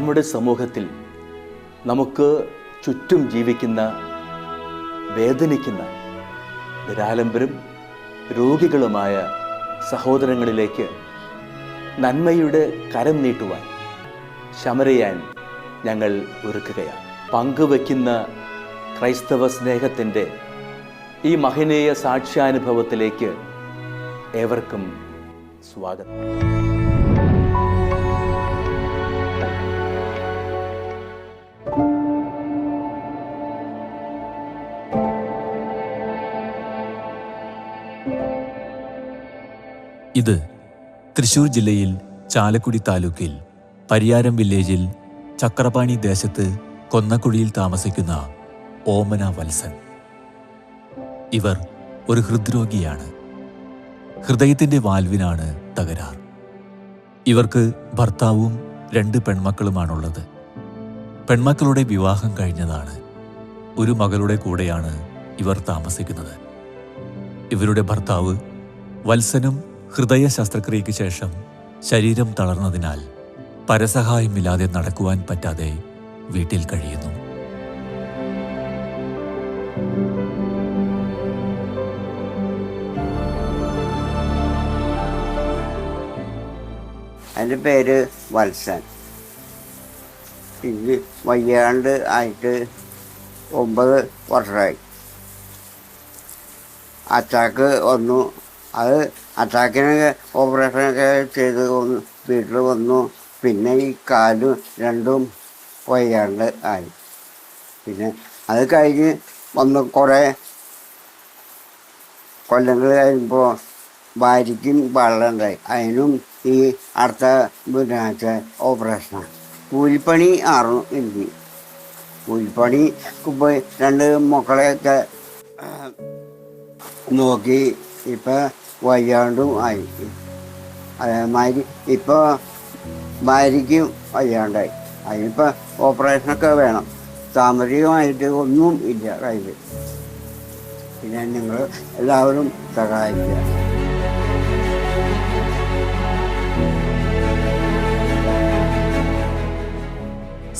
നമ്മുടെ സമൂഹത്തിൽ നമുക്ക് ചുറ്റും ജീവിക്കുന്ന, വേദനിക്കുന്ന, നിരാലംബരും രോഗികളുമായ സഹോദരങ്ങളിലേക്ക് നന്മയുടെ കരം നീട്ടുവാൻ ശമരിയാൻ ഞങ്ങൾ ഒരുക്കുകയാണ്. പങ്കുവയ്ക്കുന്ന ക്രൈസ്തവ സ്നേഹത്തിൻ്റെ ഈ മഹനീയ സാക്ഷ്യാനുഭവത്തിലേക്ക് ഏവർക്കും സ്വാഗതം. ഇത് തൃശൂർ ജില്ലയിൽ ചാലക്കുടി താലൂക്കിൽ പരിയാരം വില്ലേജിൽ ചക്രപാണി ദേശത്ത് കൊന്നക്കുഴിയിൽ താമസിക്കുന്ന ഓമന വത്സൻ. ഇവർ ഒരു ഹൃദ്രോഗിയാണ്. ഹൃദയത്തിൻ്റെ വാൽവിനാണ് തകരാർ. ഇവർക്ക് ഭർത്താവും 2 പെൺമക്കളുമാണുള്ളത്. പെൺമക്കളുടെ വിവാഹം കഴിഞ്ഞതാണ്. ഒരു മകളുടെ കൂടെയാണ് ഇവർ താമസിക്കുന്നത്. ഇവരുടെ ഭർത്താവ് വത്സനും ഹൃദയ ശസ്ത്രക്രിയയ്ക്ക് ശേഷം ശരീരം തളർന്നതിനാൽ പരസഹായമില്ലാതെ നടക്കുവാൻ പറ്റാതെ വീട്ടിൽ കഴിയുന്നു. എൻ്റെ പേര് വത്സൻ. ഇത് വയ്യാണ്ട് ആയിട്ട് 9 വർഷമായി. അറ്റാക്ക് വന്നു. അത് അറ്റാക്കിനൊക്കെ ഓപ്പറേഷനൊക്കെ ചെയ്ത് വീട്ടിൽ വന്നു. പിന്നെ ഈ കാലും 2ഉം വയ്യാണ്ട് ആയി. പിന്നെ അത് കഴിഞ്ഞ് വന്ന് കുറേ കൊല്ലങ്ങൾ കഴിയുമ്പോൾ ഭാര്യയ്ക്കും വെള്ളമുണ്ടായി. അതിനും ഈ അടുത്ത ബുധനാഴ്ച ഓപ്പറേഷനാണ്. കൂലിപ്പണി ആറും എനിക്ക്. കൂലിപ്പണി പോയി 2 മക്കളെയൊക്കെ നോക്കി ഇപ്പം വയ്യാണ്ടും ആയി. അതേമാതിരി ഇപ്പോൾ ഭാര്യയ്ക്കും വയ്യാണ്ടായി. അതിനിപ്പോൾ ഓപ്പറേഷനൊക്കെ വേണം. സാമ്പത്തികമായിട്ട് ഒന്നും ഇല്ല കയ്യിൽ. പിന്നെ നിങ്ങൾ എല്ലാവരും സഹായിക്കുക.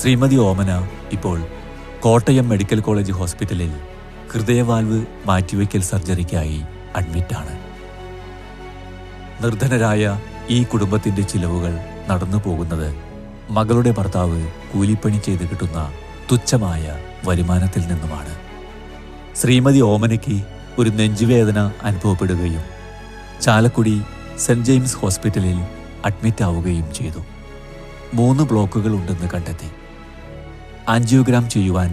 ശ്രീമതി ഓമന ഇപ്പോൾ കോട്ടയം മെഡിക്കൽ കോളേജ് ഹോസ്പിറ്റലിൽ ഹൃദയവാൽവ് മാറ്റിവയ്ക്കൽ സർജറിക്കായി അഡ്മിറ്റാണ്. നിർധനരായ ഈ കുടുംബത്തിൻ്റെ ചിലവുകൾ നടന്നു പോകുന്നത് മകളുടെ ഭർത്താവ് കൂലിപ്പണി ചെയ്ത് കിട്ടുന്ന തുച്ഛമായ വരുമാനത്തിൽ നിന്നുമാണ്. ശ്രീമതി ഓമനയ്ക്ക് ഒരു നെഞ്ചുവേദന അനുഭവപ്പെടുകയും ചാലക്കുടി സെൻറ് ജെയിംസ് ഹോസ്പിറ്റലിൽ അഡ്മിറ്റ് ആവുകയും ചെയ്തു. 3 ബ്ലോക്കുകൾ ഉണ്ടെന്ന് കണ്ടെത്തി. ആൻജിയോഗ്രാം ചെയ്യുവാൻ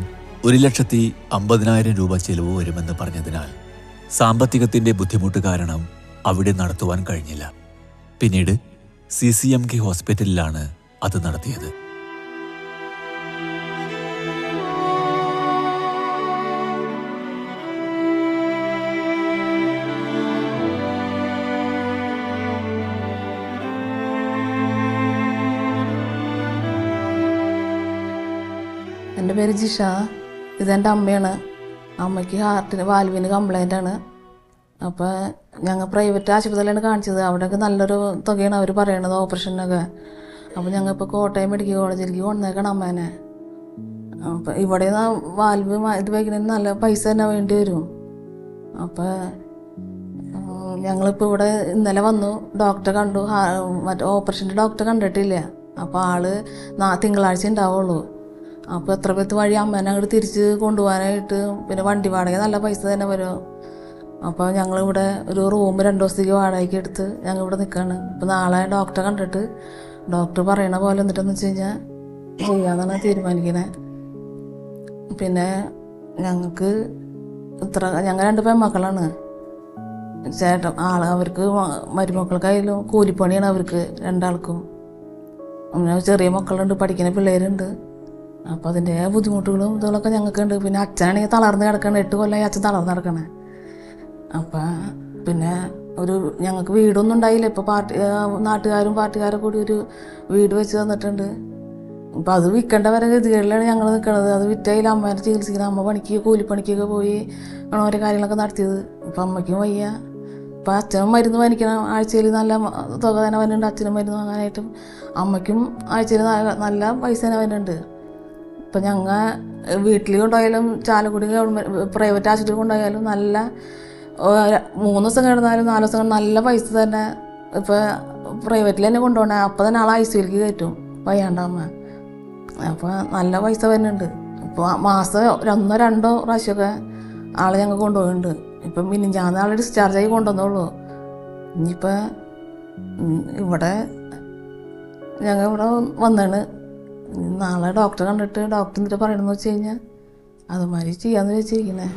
1,50,000 രൂപ ചിലവ് വരുമെന്ന് പറഞ്ഞതിനാൽ സാമ്പത്തികത്തിൻ്റെ ബുദ്ധിമുട്ട് കാരണം അവിടെ നടത്തുവാൻ കഴിഞ്ഞില്ല. പിന്നീട് CCMK ഹോസ്പിറ്റലിലാണ് അത് നടത്തിയത്. എൻ്റെ പേര് ജിഷ. ഇതെൻ്റെ അമ്മയാണ്. അമ്മയ്ക്ക് വാൽവിന് കംപ്ലൈൻ്റ് ആണ്. അപ്പോൾ ഞങ്ങൾ പ്രൈവറ്റ് ആശുപത്രിയിലാണ് കാണിച്ചത്. അവിടെയൊക്കെ നല്ലൊരു തുകയാണ് അവർ പറയണത് ഓപ്പറേഷനൊക്കെ. അപ്പോൾ ഞങ്ങളിപ്പോൾ കോട്ടയം മെഡിക്കൽ കോളേജിലേക്ക് കൊണ്ടുവന്നേക്കണം അമ്മേനെ. അപ്പോൾ ഇവിടെ വാൽവ് ഇത് വയ്ക്കുന്നതിന് നല്ല പൈസ തന്നെ വേണ്ടി വരും. അപ്പോൾ ഞങ്ങളിപ്പോൾ ഇവിടെ ഇന്നലെ വന്നു, ഡോക്ടറെ കണ്ടു. മറ്റേ ഓപ്പറേഷൻ്റെ ഡോക്ടറെ കണ്ടിട്ടില്ല. അപ്പോൾ ആള് തിങ്കളാഴ്ച ഉണ്ടാവുള്ളൂ. അപ്പോൾ എത്ര പേത്ത് വഴി അമ്മേനെ അങ്ങോട്ട് തിരിച്ച് കൊണ്ടുപോകാനായിട്ട് പിന്നെ വണ്ടി വാടക നല്ല പൈസ തന്നെ വരും. അപ്പോൾ ഞങ്ങളിവിടെ ഒരു റൂം 2 ദിവസത്തേക്ക് വാടകയ്ക്ക് എടുത്ത് ഞങ്ങൾ ഇവിടെ നിൽക്കുകയാണ്. ഇപ്പോൾ നാളെ ഡോക്ടറെ കണ്ടിട്ട് ഡോക്ടർ പറയണ പോലെ എന്നിട്ടെന്ന് വെച്ച് കഴിഞ്ഞാൽ ചെയ്യാമെന്നാണ് തീരുമാനിക്കണേ. പിന്നെ ഞങ്ങൾക്ക് ഞങ്ങൾ 2 പെൺമക്കളാണ്. ചേട്ടൻ അവർക്ക് മരുമക്കൾക്കായാലും കൂലിപ്പണിയാണ് അവർക്ക് 2 ആൾക്കും. ചെറിയ മക്കളുണ്ട്, പഠിക്കുന്ന പിള്ളേരുണ്ട്. അപ്പോൾ അതിൻ്റെ ബുദ്ധിമുട്ടുകളും ഇതുകളൊക്കെ ഞങ്ങൾക്കുണ്ട്. പിന്നെ അച്ഛനാണെങ്കിൽ തളർന്ന് കിടക്കണം. 8 കൊല്ലമായി അച്ഛൻ തളർന്ന് കിടക്കണേ. അപ്പം പിന്നെ ഞങ്ങൾക്ക് വീടൊന്നും ഉണ്ടായില്ല. ഇപ്പോൾ നാട്ടുകാരും പാർട്ടിക്കാരും കൂടി ഒരു വീട് വെച്ച് തന്നിട്ടുണ്ട്. അപ്പോൾ അത് വിൽക്കേണ്ട വരെ ഗതികളിലാണ് ഞങ്ങൾ നിൽക്കുന്നത്. അത് വിറ്റയിൽ അമ്മേനെ ചികിത്സിക്കണം. അമ്മ കൂലിപ്പണിക്കൊക്കെ പോയി ഓരോ കാര്യങ്ങളൊക്കെ നടത്തിയത്. ഇപ്പം അമ്മയ്ക്കും വയ്യ. ഇപ്പം അച്ഛനും മരുന്ന് വാങ്ങിക്കണം, ആഴ്ചയിൽ നല്ല തുക തന്നെ വരുന്നുണ്ട് അച്ഛനും മരുന്ന് വാങ്ങാനായിട്ടും. അമ്മയ്ക്കും ആഴ്ചയിൽ നല്ല പൈസ തന്നെ വരുന്നുണ്ട്. ഇപ്പം ഞങ്ങൾ വീട്ടിൽ കൊണ്ടുപോയാലും ചാലക്കുടി ഗവൺമെൻറ് പ്രൈവറ്റ് ആശുപത്രി കൊണ്ടുപോയാലും നല്ല 3 ദിവസം കിടന്നാലും 4 ദിവസം കിടന്നാലും നല്ല പൈസ തന്നെ. ഇപ്പോൾ പ്രൈവറ്റിൽ തന്നെ കൊണ്ടുപോകണേ അപ്പം തന്നെ ആളെ ICUലേക്ക് കയറ്റും വയ്യാണ്ടാകുമ്പോൾ. അപ്പോൾ നല്ല പൈസ വരുന്നുണ്ട്. ഇപ്പോൾ മാസം 1-2 പ്രാവശ്യമൊക്കെ ആളെ ഞങ്ങൾ കൊണ്ടുപോകുന്നുണ്ട്. ഇപ്പം മിനിഞ്ഞാന്ന് ആൾ ഡിസ്ചാർജായി കൊണ്ടുവന്നുള്ളൂ. ഇനിയിപ്പോൾ ഇവിടെ ഞങ്ങൾ ഇവിടെ വന്നാണ്. നാളെ ഡോക്ടറെ കണ്ടിട്ട് ഡോക്ടർ എന്നിട്ട് പറയണമെന്ന് വെച്ച് കഴിഞ്ഞാൽ അതുമാതിരി ചെയ്യാമെന്ന് വെച്ചിരിക്കണേ.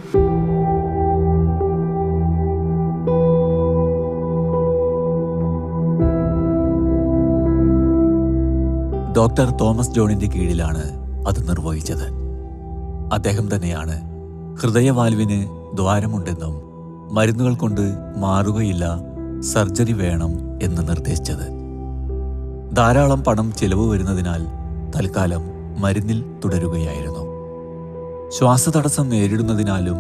ഡോക്ടർ തോമസ് ജോണിന്റെ കീഴിലാണ് അത് നിർവഹിച്ചത്. അദ്ദേഹം തന്നെയാണ് ഹൃദയവാൽവിന് ദ്വാരമുണ്ടെന്നും മരുന്നുകൾ കൊണ്ട് മാറുകയില്ല, സർജറി വേണം എന്ന് നിർദ്ദേശിച്ചത്. ധാരാളം പണം ചെലവ് വരുന്നതിനാൽ തൽക്കാലം മരുന്നിൽ തുടരുകയായിരുന്നു. ശ്വാസതടസ്സം നേരിടുന്നതിനാലും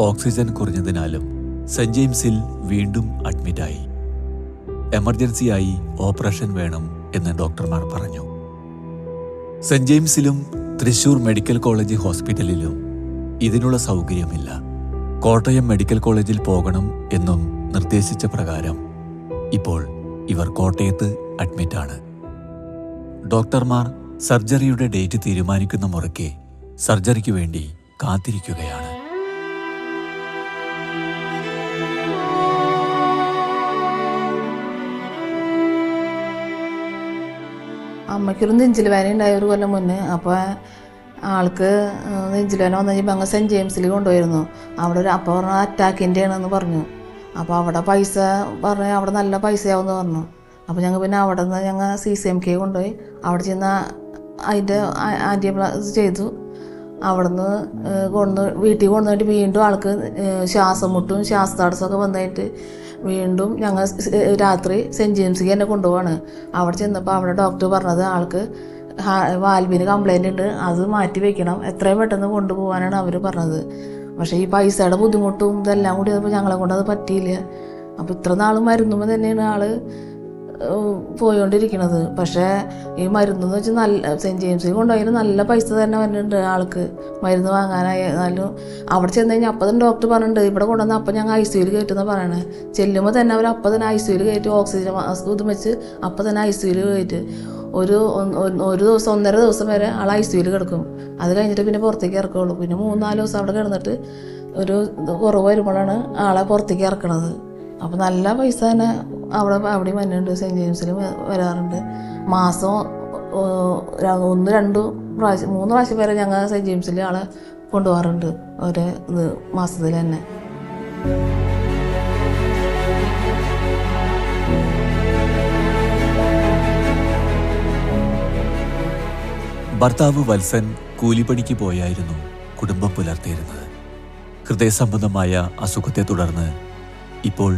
ഓക്സിജൻ കുറഞ്ഞതിനാലും സെന്റ് ജെയിംസിൽ വീണ്ടും അഡ്മിറ്റായി. എമർജൻസിയായി ഓപ്പറേഷൻ വേണം എന്ന് ഡോക്ടർമാർ പറഞ്ഞു. സെന്റ് ജെയിംസിലും തൃശൂർ മെഡിക്കൽ കോളേജ് ഹോസ്പിറ്റലിലും ഇതിനുള്ള സൗകര്യമില്ല. കോട്ടയം മെഡിക്കൽ കോളേജിൽ പോകണം എന്നും നിർദ്ദേശിച്ച പ്രകാരം ഇപ്പോൾ ഇവർ കോട്ടയത്ത് അഡ്മിറ്റാണ്. ഡോക്ടർമാർ സർജറിയുടെ ഡേറ്റ് തീരുമാനിക്കുന്ന മുറയ്ക്ക് സർജറിക്ക് വേണ്ടി കാത്തിരിക്കുകയാണ്. അമ്മയ്ക്കൊരു നെഞ്ചിൽ വേദന ഉണ്ടായ ഒരു കൊല്ലം മുന്നേ. അപ്പോൾ ആൾക്ക് നെഞ്ചിൽ വേദന വന്നു കഴിഞ്ഞപ്പോൾ അങ്ങ് സെൻറ്റ് ജെയിംസിൽ കൊണ്ടുപോയിരുന്നു. അവിടെ അപ്പോൾ പറഞ്ഞ അറ്റാക്കിൻ്റെ ആണെന്ന് പറഞ്ഞു. അപ്പോൾ അവിടെ പൈസ പറഞ്ഞ് അവിടെ നല്ല പൈസയാവുമെന്ന് പറഞ്ഞു. അപ്പോൾ ഞങ്ങൾ പിന്നെ അവിടെ നിന്ന് ഞങ്ങൾ CCMK കൊണ്ടുപോയി. അവിടെ ചെന്ന് അതിൻ്റെ ആൻറ്റിബയോട്ടിക് ചെയ്തു. അവിടെ നിന്ന് വീട്ടിൽ കൊണ്ടുവന്നിട്ട് വീണ്ടും ആൾക്ക് ശ്വാസം മുട്ടും ശ്വാസതടസ്സമൊക്കെ വന്നിട്ട് വീണ്ടും ഞങ്ങൾ രാത്രി സെൻറ്റ് ജെയിംസിലേക്ക് തന്നെ കൊണ്ടുപോവാണ്. അവിടെ ചെന്നപ്പോൾ അവിടെ ഡോക്ടർ പറഞ്ഞത് ആൾക്ക് വാൽവിന് കംപ്ലൈൻ്റ് ഉണ്ട്, അത് മാറ്റി വെക്കണം, എത്രയും പെട്ടെന്ന് കൊണ്ടുപോകാനാണ് അവർ പറഞ്ഞത്. പക്ഷേ ഈ പൈസയുടെ ബുദ്ധിമുട്ടും ഇതെല്ലാം കൂടി അപ്പോൾ ഞങ്ങളെ കൊണ്ട് അത് പറ്റിയില്ല. അപ്പോൾ ഇത്ര നാൾ മരുന്നുമ്പോൾ തന്നെയാണ് ആൾ പോയിക്കൊണ്ടിരിക്കണത്. പക്ഷേ ഈ മരുന്നെന്ന് വെച്ചാൽ നല്ല സെൻറ്റ് ജെയിംസിൽ കൊണ്ടുപോയാലും നല്ല പൈസ തന്നെ വരുന്നുണ്ട് ആൾക്ക് മരുന്ന് വാങ്ങാനായാലും. അവിടെ ചെന്ന് കഴിഞ്ഞാൽ അപ്പം തന്നെ ഡോക്ടർ പറഞ്ഞിട്ടുണ്ട് ഇവിടെ കൊണ്ടുവന്ന് അപ്പം ഞങ്ങൾ ICUയിൽ കയറ്റുമെന്ന് പറയണേ. ചെല്ലുമ്പോൾ തന്നെ അവർ അപ്പം തന്നെ ICUയിൽ കയറ്റി ഓക്സിജൻ മാസ്ക് ഇതും വെച്ച് അപ്പം തന്നെ ICUയിൽ കയറ്റി ഒരു ദിവസം 1.5 ദിവസം വരെ ആൾ ICUയിൽ കിടക്കും. അത് കഴിഞ്ഞിട്ട് പിന്നെ പുറത്തേക്ക് ഇറക്കുള്ളൂ. പിന്നെ 3-4 ദിവസം അവിടെ കിടന്നിട്ട് ഒരു കുറവ് വരുമ്പോഴാണ് ആളെ പുറത്തേക്ക് ഇറക്കണത്. അപ്പോൾ നല്ല പൈസ തന്നെ അവിടെയും വരുന്നുണ്ട്. സെൻറ്റ് ജെയിംസിലും വരാറുണ്ട്. മാസം 1-2 പ്രാവശ്യം 3 പ്രാവശ്യം വരെ ഞങ്ങൾ സെൻറ്റ് ജെയിംസിൽ ആളെ കൊണ്ടുപോകാറുണ്ട് ഒരു മാസത്തിൽ തന്നെ. ഭർത്താവ് വത്സൻ കൂലിപ്പണിക്ക് പോയായിരുന്നു കുടുംബം പുലർത്തിയിരുന്നത്. ഹൃദയസംബന്ധമായ അസുഖത്തെ തുടർന്ന് ഇപ്പോൾ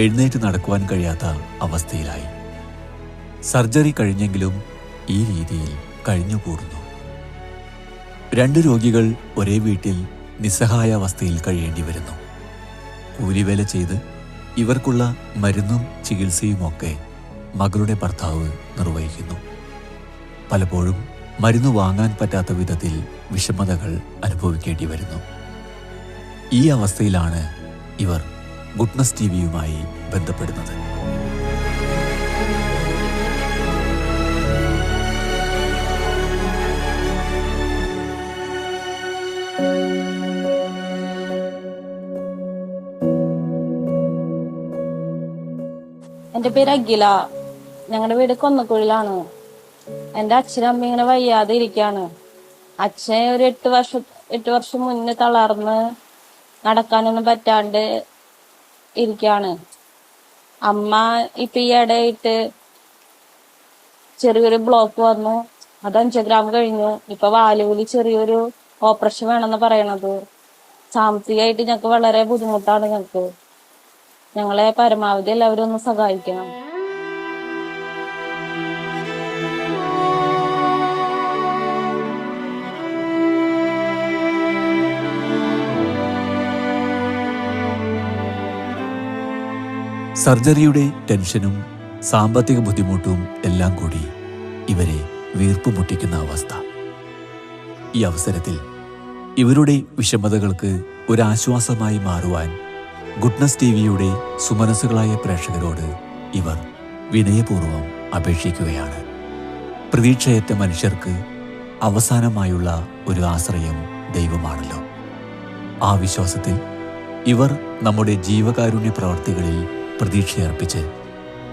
എഴുന്നേറ്റ് നടക്കുവാൻ കഴിയാത്ത അവസ്ഥയിലായി. സർജറി കഴിഞ്ഞെങ്കിലും ഈ രീതിയിൽ കഴിഞ്ഞുകൂടുന്നു. 2 രോഗികൾ ഒരേ വീട്ടിൽ നിസ്സഹായാവസ്ഥയിൽ കഴിയേണ്ടി വരുന്നു. കൂലിവേല ചെയ്ത് ഇവർക്കുള്ള മരുന്നും ചികിത്സയുമൊക്കെ മകളുടെ ഭർത്താവ് നിർവഹിക്കുന്നു. പലപ്പോഴും മരുന്ന് വാങ്ങാൻ പറ്റാത്ത വിധത്തിൽ വിഷമതകൾ അനുഭവിക്കേണ്ടി വരുന്നു. ഈ അവസ്ഥയിലാണ് ഇവർ ഗുഡ്നസ് TVയുമായി ബന്ധപ്പെടുന്നത്. എൻ്റെ പേര് അഖില. ഞങ്ങളുടെ വീട് കൊന്നക്കുഴിയിലാണ്. എൻ്റെ അച്ഛനും അമ്മ ഇങ്ങനെ വയ്യാതെ ഇരിക്കാണ്. അച്ഛൻ ഒരു 8 വർഷം മുന്നേ തളർന്ന് നടക്കാനൊന്നും പറ്റാണ്ട് ഇരിക്കാണ്. അമ്മ ഇപ്പൊ ഈ ഇടയായിട്ട് ചെറിയൊരു ബ്ലോക്ക് വന്നു. അത് 5 ഗ്രാം കഴിഞ്ഞു. ഇപ്പൊ വാലുവിൽ ചെറിയൊരു ഓപ്പറേഷൻ വേണമെന്ന് പറയണത്. സാമ്പത്തികമായിട്ട് ഞങ്ങൾക്ക് വളരെ ബുദ്ധിമുട്ടാണ്. ഞങ്ങളെ പരമാവധി എല്ലാവരും ഒന്ന് സഹായിക്കണം. സർജറിയുടെ ടെൻഷനും സാമ്പത്തിക ബുദ്ധിമുട്ടും എല്ലാം കൂടി ഇവരെ വീർപ്പുമുട്ടിക്കുന്ന അവസ്ഥ. ഈ അവസരത്തിൽ ഇവരുടെ വിഷമതകൾക്ക് ഒരാശ്വാസമായി മാറുവാൻ ഗുഡ്നസ് ടിവിയുടെ സുമനസ്സുകളായ പ്രേക്ഷകരോട് ഇവർ വിനയപൂർവ്വം അപേക്ഷിക്കുകയാണ്. പ്രതീക്ഷയറ്റ മനുഷ്യർക്ക് അവസാനമായുള്ള ഒരു ആശ്രയം ദൈവമാണല്ലോ. ആ വിശ്വാസത്തിൽ ഇവർ നമ്മുടെ ജീവകാരുണ്യ പ്രവർത്തികളിൽ പ്രതീക്ഷയർപ്പിച്ച്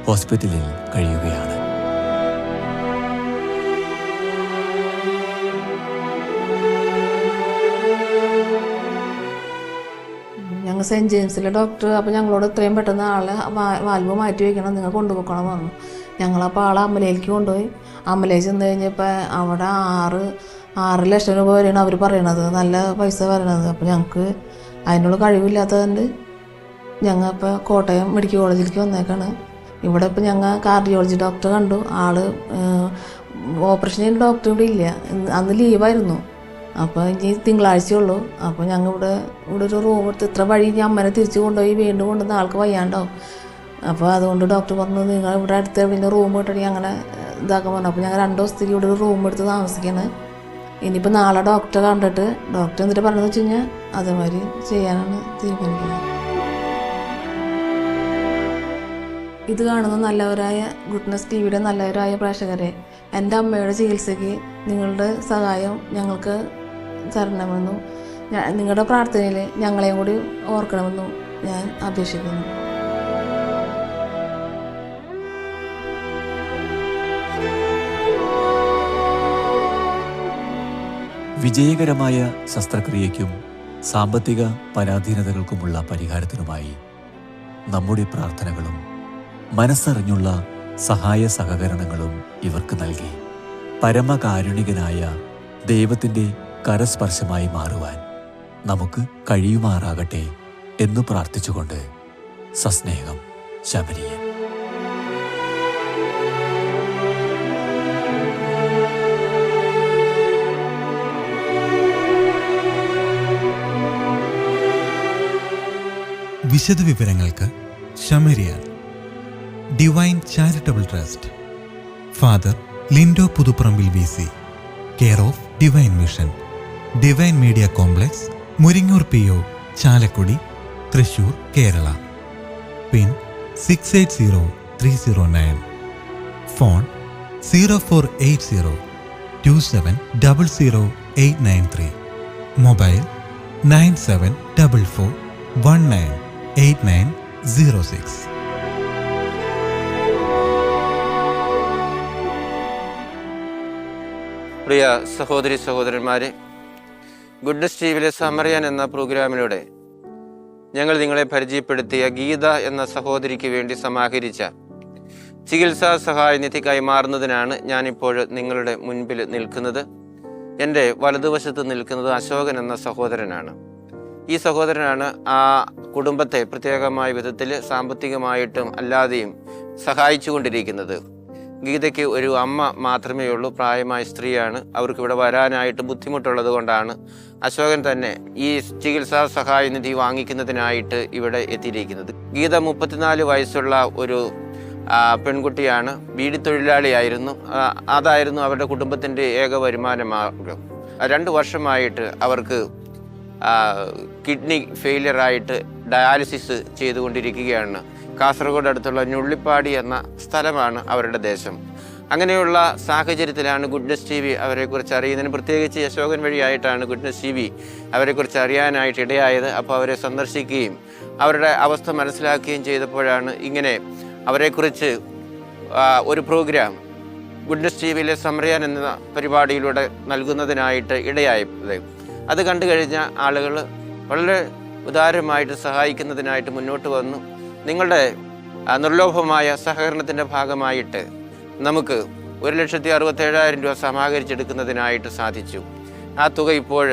ഹോസ്പിറ്റലിൽ കഴിയുകയാണ്. ഞങ്ങൾ സെൻറ്റ് ജെയിംസിലെ ഡോക്ടർ അപ്പോൾ ഞങ്ങളോട് ഇത്രയും പെട്ടെന്ന് ആളെ വാൽവ് മാറ്റി വയ്ക്കണം, നിങ്ങൾ കൊണ്ടുപോക്കണം പറഞ്ഞു. ഞങ്ങളപ്പോൾ ആളെ അമലയിലേക്ക് കൊണ്ടുപോയി. അമലയിൽ ചെന്ന് കഴിഞ്ഞപ്പോൾ അവിടെ 6 ലക്ഷം രൂപ വരെയാണ് അവർ പറയണത്, നല്ല പൈസ പറയണത്. അപ്പോൾ ഞങ്ങൾക്ക് അതിനുള്ള കഴിവില്ലാത്തതുകൊണ്ട് ഞങ്ങൾ ഇപ്പോൾ കോട്ടയം മെഡിക്കൽ കോളേജിലേക്ക് വന്നേക്കാണ്. ഇവിടെ ഇപ്പോൾ ഞങ്ങൾ കാർഡിയോളജി ഡോക്ടറെ കണ്ടു. ആള് ഓപ്പറേഷൻ ചെയ്യുന്ന ഡോക്ടർ ഇവിടെ ഇല്ല, അന്ന് ലീവായിരുന്നു. അപ്പോൾ ഇനി തിങ്കളാഴ്ചയുള്ളൂ. അപ്പോൾ ഞങ്ങൾ ഇവിടെ ഒരു റൂം എടുത്ത് ഇത്ര വഴി ഇനി അമ്മനെ തിരിച്ച് കൊണ്ടുപോയി വീണ്ടും കൊണ്ടുവന്ന് ആൾക്ക് വയ്യാണ്ടാവും. അപ്പോൾ അതുകൊണ്ട് ഡോക്ടർ പറഞ്ഞു നിങ്ങൾ ഇവിടെ അടുത്ത് പിന്നെ റൂം കിട്ടണമെങ്കിൽ അങ്ങനെ ഇതാക്കാൻ പറഞ്ഞു. അപ്പോൾ ഞങ്ങൾ 2 ദിവസത്തേക്ക് ഇവിടെ ഒരു റൂം എടുത്ത് താമസിക്കുകയാണ്. ഇനിയിപ്പോൾ നാളെ ഡോക്ടറെ കണ്ടിട്ട് ഡോക്ടർ എന്നിട്ട് പറഞ്ഞതെന്ന് വെച്ച് കഴിഞ്ഞാൽ അതേമാതിരി ചെയ്യാനാണ് തീരുമാനിക്കുന്നത്. ഇത് കാണുന്ന നല്ലവരായ ഗുഡ്നസ് ടിവിയുടെ നല്ലവരായ പ്രേക്ഷകരെ, എൻ്റെ അമ്മയുടെ ചികിത്സയ്ക്ക് നിങ്ങളുടെ സഹായം ഞങ്ങൾക്ക് തരണമെന്നും നിങ്ങളുടെ പ്രാർത്ഥനയിൽ ഞങ്ങളെയും കൂടി ഓർക്കണമെന്നും ഞാൻ അപേക്ഷിക്കുന്നു. വിജയകരമായ ശസ്ത്രക്രിയയ്ക്കും സാമ്പത്തിക പരാധീനതകൾക്കുമുള്ള പരിഹാരത്തിനുമായി നമ്മുടെ പ്രാർത്ഥനകളും മനസ്സറിഞ്ഞുള്ള സഹായ സഹകരണങ്ങളും ഇവർക്ക് നൽകി പരമകാരുണികനായ ദൈവത്തിൻ്റെ കരസ്പർശമായി മാറുവാൻ നമുക്ക് കഴിയുമാറാകട്ടെ എന്നു പ്രാർത്ഥിച്ചുകൊണ്ട് സസ്നേഹം ശബരിയൻ. വിശദവിവരങ്ങൾക്ക് ശമരിയൻ divine charitable trust, father Lindo Puthuparambil VC, care of divine mission, divine media complex, Muringoor PO, Chalakudy, Thrissur, Kerala. Pin 680309. Phone 0480 27000893. Mobile 9744198906. പ്രിയ സഹോദരി സഹോദരന്മാരെ, ഗുഡ്നസ് ടിവിയിലെ സമറിയൻ എന്ന പ്രോഗ്രാമിലൂടെ ഞങ്ങൾ നിങ്ങളെ പരിചയപ്പെടുത്തിയ ഗീത എന്ന സഹോദരിക്ക് വേണ്ടി സമാഹരിച്ച ചികിത്സാ സഹായനിധി കൈമാറുന്നതിനാണ് ഞാനിപ്പോൾ നിങ്ങളുടെ മുൻപിൽ നിൽക്കുന്നത്. എൻ്റെ വലതുവശത്ത് നിൽക്കുന്നത് അശോകൻ എന്ന സഹോദരനാണ്. ഈ സഹോദരനാണ് ആ കുടുംബത്തെ പ്രത്യേകമായ വിധത്തിൽ സാമ്പത്തികമായിട്ടും അല്ലാതെയും സഹായിച്ചു കൊണ്ടിരിക്കുന്നത്. ഗീതയ്ക്ക് ഒരു അമ്മ മാത്രമേ ഉള്ളൂ, പ്രായമായ സ്ത്രീയാണ്. അവർക്ക് ഇവിടെ വരാനായിട്ട് ബുദ്ധിമുട്ടുള്ളത് കൊണ്ടാണ് അശോകൻ തന്നെ ഈ ചികിത്സാ സഹായനിധി വാങ്ങിക്കുന്നതിനായിട്ട് ഇവിടെ എത്തിയിരിക്കുന്നത്. ഗീത 34 വയസ്സുള്ള ഒരു പെൺകുട്ടിയാണ്. ബീഡി തൊഴിലാളിയായിരുന്നു. അതായിരുന്നു അവരുടെ കുടുംബത്തിൻ്റെ ഏക വരുമാന മാർഗം. 2 വർഷമായിട്ട് അവർക്ക് കിഡ്നി ഫെയിലിയറായിട്ട് ഡയാലിസിസ് ചെയ്തുകൊണ്ടിരിക്കുകയാണ്. കാസർഗോഡ് അടുത്തുള്ള ഞുള്ളിപ്പാടി എന്ന സ്ഥലമാണ് അവരുടെ ദേശം. അങ്ങനെയുള്ള സാഹചര്യത്തിലാണ് ഗുഡ്നസ് ടിവി അവരെക്കുറിച്ച് അറിയുന്നതിന്, പ്രത്യേകിച്ച് അശോകൻ വഴിയായിട്ടാണ് ഗുഡ്നസ് ടിവി അവരെക്കുറിച്ച് അറിയാനായിട്ട് ഇടയായത്. അപ്പോൾ അവരെ സന്ദർശിക്കുകയും അവരുടെ അവസ്ഥ മനസ്സിലാക്കുകയും ചെയ്തപ്പോഴാണ് ഇങ്ങനെ അവരെക്കുറിച്ച് ഒരു പ്രോഗ്രാം ഗുഡ്നസ് ടിവിയിലെ സമറിയൻ എന്ന പരിപാടിയിലൂടെ നൽകുന്നതിനായിട്ട് ഇടയായത്. അത് കണ്ടു കഴിഞ്ഞ ആളുകൾ വളരെ ഉദാരമായിട്ട് സഹായിക്കുന്നതിനായിട്ട് മുന്നോട്ട് വന്നു. നിങ്ങളുടെ നിർലോഭമായ സഹകരണത്തിൻ്റെ ഭാഗമായിട്ട് നമുക്ക് 1,67,000 രൂപ സമാഹരിച്ചെടുക്കുന്നതിനായിട്ട് സാധിച്ചു. ആ തുക ഇപ്പോൾ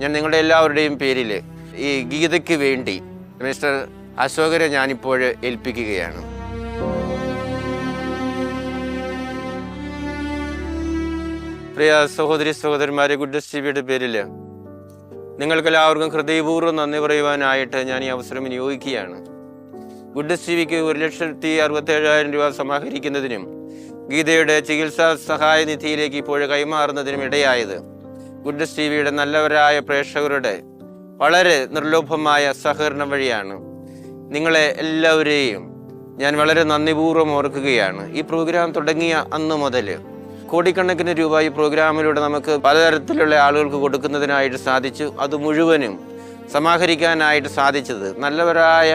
ഞാൻ നിങ്ങളുടെ എല്ലാവരുടെയും പേരിൽ ഈ ഗീതയ്ക്ക് വേണ്ടി മിസ്റ്റർ അശോകരെ ഞാനിപ്പോൾ ഏൽപ്പിക്കുകയാണ്. പ്രിയ സഹോദരി സഹോദരന്മാരെ, ഗുഡ്നസ് ടിവിയുടെ പേരിൽ നിങ്ങൾക്കെല്ലാവർക്കും ഹൃദയപൂർവ്വം നന്ദി പറയുവാനായിട്ട് ഞാൻ ഈ അവസരം വിനിയോഗിക്കുകയാണ്. ഗുഡ്നസ് ടിവിക്ക് 1,67,000 രൂപ സമാഹരിക്കുന്നതിനും ഗീതയുടെ ചികിത്സാ സഹായ നിധിയിലേക്ക് ഇപ്പോൾ കൈമാറുന്നതിനും ഇടയായത് ഗുഡ്നസ് ടിവിയുടെ നല്ലവരായ പ്രേക്ഷകരുടെ വളരെ നിർലോഭമായ സഹകരണം വഴിയാണ്. നിങ്ങളെ എല്ലാവരെയും ഞാൻ വളരെ നന്ദിപൂർവ്വം ഓർക്കുകയാണ്. ഈ പ്രോഗ്രാം തുടങ്ങിയ അന്ന് മുതൽ കോടിക്കണക്കിന് രൂപ ഈ പ്രോഗ്രാമിലൂടെ നമുക്ക് പലതരത്തിലുള്ള ആളുകൾക്ക് കൊടുക്കുന്നതിനായിട്ട് സാധിച്ചു. അത് മുഴുവനും സമാഹരിക്കാനായിട്ട് സാധിച്ചത് നല്ലവരായ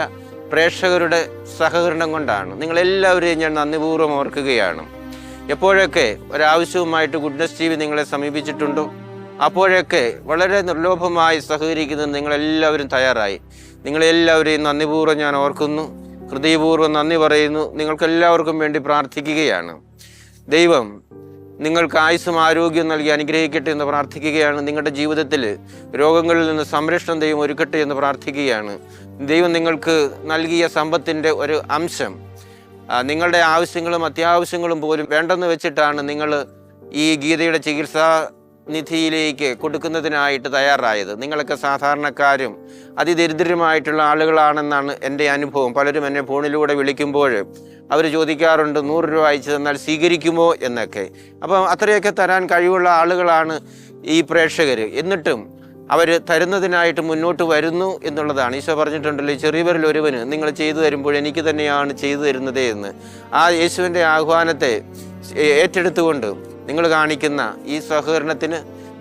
പ്രേക്ഷകരുടെ സഹകരണം കൊണ്ടാണ്. നിങ്ങളെല്ലാവരെയും ഞാൻ നന്ദിപൂർവ്വം ഓർക്കുകയാണ്. എപ്പോഴൊക്കെ ഒരാവശ്യവുമായിട്ട് ഗുഡ്നസ് ടിവി നിങ്ങളെ സമീപിച്ചിട്ടുണ്ടോ അപ്പോഴൊക്കെ വളരെ നിർലോഭമായി സഹകരിക്കുന്നത് നിങ്ങളെല്ലാവരും തയ്യാറായി. നിങ്ങളെല്ലാവരെയും നന്ദിപൂർവ്വം ഞാൻ ഓർക്കുന്നു, ഹൃദയപൂർവ്വം നന്ദി പറയുന്നു. നിങ്ങൾക്കെല്ലാവർക്കും വേണ്ടി പ്രാർത്ഥിക്കുകയാണ്. ദൈവം നിങ്ങൾക്ക് ആയുസ്സും ആരോഗ്യം നൽകി അനുഗ്രഹിക്കട്ടെ എന്ന് പ്രാർത്ഥിക്കുകയാണ്. നിങ്ങളുടെ ജീവിതത്തിൽ രോഗങ്ങളിൽ നിന്ന് സംരക്ഷണം ദൈവം ഒരുക്കട്ടെ എന്ന് പ്രാർത്ഥിക്കുകയാണ്. ദൈവം നിങ്ങൾക്ക് നൽകിയ സമ്പത്തിൻ്റെ ഒരു അംശം നിങ്ങളുടെ ആവശ്യങ്ങളും അത്യാവശ്യങ്ങളും പോലും വേണ്ടെന്ന് വെച്ചിട്ടാണ് നിങ്ങൾ ഈ ഗീതയുടെ ചികിത്സാ നിധിയിലേക്ക് കൊടുക്കുന്നതിനായിട്ട് തയ്യാറായത്. നിങ്ങളൊക്കെ സാധാരണക്കാരും അതിദരിദ്രരുമായിട്ടുള്ള ആളുകളാണെന്നാണ് എൻ്റെ അനുഭവം. പലരും എന്നെ ഫോണിലൂടെ വിളിക്കുമ്പോൾ അവർ ചോദിക്കാറുണ്ട് 100 രൂപ അയച്ചു തന്നാൽ സ്വീകരിക്കുമോ എന്നൊക്കെ. അപ്പം അത്രയൊക്കെ തരാൻ കഴിവുള്ള ആളുകളാണ് ഈ പ്രേക്ഷകർ. എന്നിട്ടും അവർ തരുന്നതിനായിട്ട് മുന്നോട്ട് വരുന്നു എന്നുള്ളതാണ്. ഈശോ പറഞ്ഞിട്ടുണ്ടല്ലോ, ചെറിയവരിൽ ഒരുവന് നിങ്ങൾ ചെയ്തു തരുമ്പോൾ എനിക്ക് തന്നെയാണ് ചെയ്തു തരുന്നത് എന്ന്. ആ യേശുവിൻ്റെ ആഹ്വാനത്തെ ഏറ്റെടുത്തുകൊണ്ട് നിങ്ങൾ കാണിക്കുന്ന ഈ സഹകരണത്തിന്,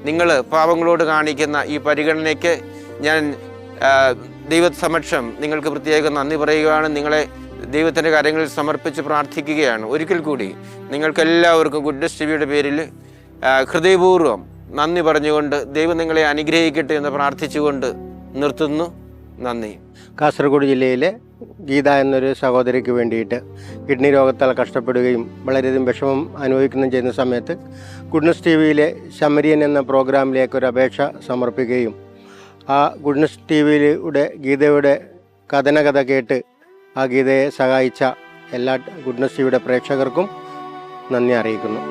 നിങ്ങൾ പാവങ്ങളോട് കാണിക്കുന്ന ഈ പരിഗണനയ്ക്ക് ഞാൻ ദൈവസമക്ഷം നിങ്ങൾക്ക് പ്രത്യേകം നന്ദി പറയുകയാണ്. നിങ്ങളെ ദൈവത്തിൻ്റെ കാര്യങ്ങളിൽ സമർപ്പിച്ച് പ്രാർത്ഥിക്കുകയാണ്. ഒരിക്കൽ കൂടി നിങ്ങൾക്കെല്ലാവർക്കും ഗുഡ്നസ് ടിവിയുടെ പേരിൽ ഹൃദയപൂർവ്വം നന്ദി പറഞ്ഞുകൊണ്ട് ദൈവം നിങ്ങളെ അനുഗ്രഹിക്കട്ടെ എന്ന് പ്രാർത്ഥിച്ചുകൊണ്ട് നിർത്തുന്നു. നന്ദി. കാസർഗോഡ് ജില്ലയിലെ ഗീത എന്നൊരു സഹോദരിക്ക് വേണ്ടിയിട്ട് കിഡ്നി രോഗത്താൽ കഷ്ടപ്പെടുകയും വളരെയധികം വിഷമം അനുഭവിക്കുകയും ചെയ്യുന്ന സമയത്ത് ഗുഡ്നസ് ടി വിയിലെ ശമരിയൻ എന്ന പ്രോഗ്രാമിലേക്ക് ഒരു അപേക്ഷ സമർപ്പിക്കുകയും ആ ഗുഡ്നസ് ടി വിയിലൂടെ ഗീതയുടെ കഥന കേട്ട് ആ ഗീതയെ സഹായിച്ച എല്ലാ ഗുഡ്നസ് ടി വിയുടെ പ്രേക്ഷകർക്കും നന്ദി അറിയിക്കുന്നു.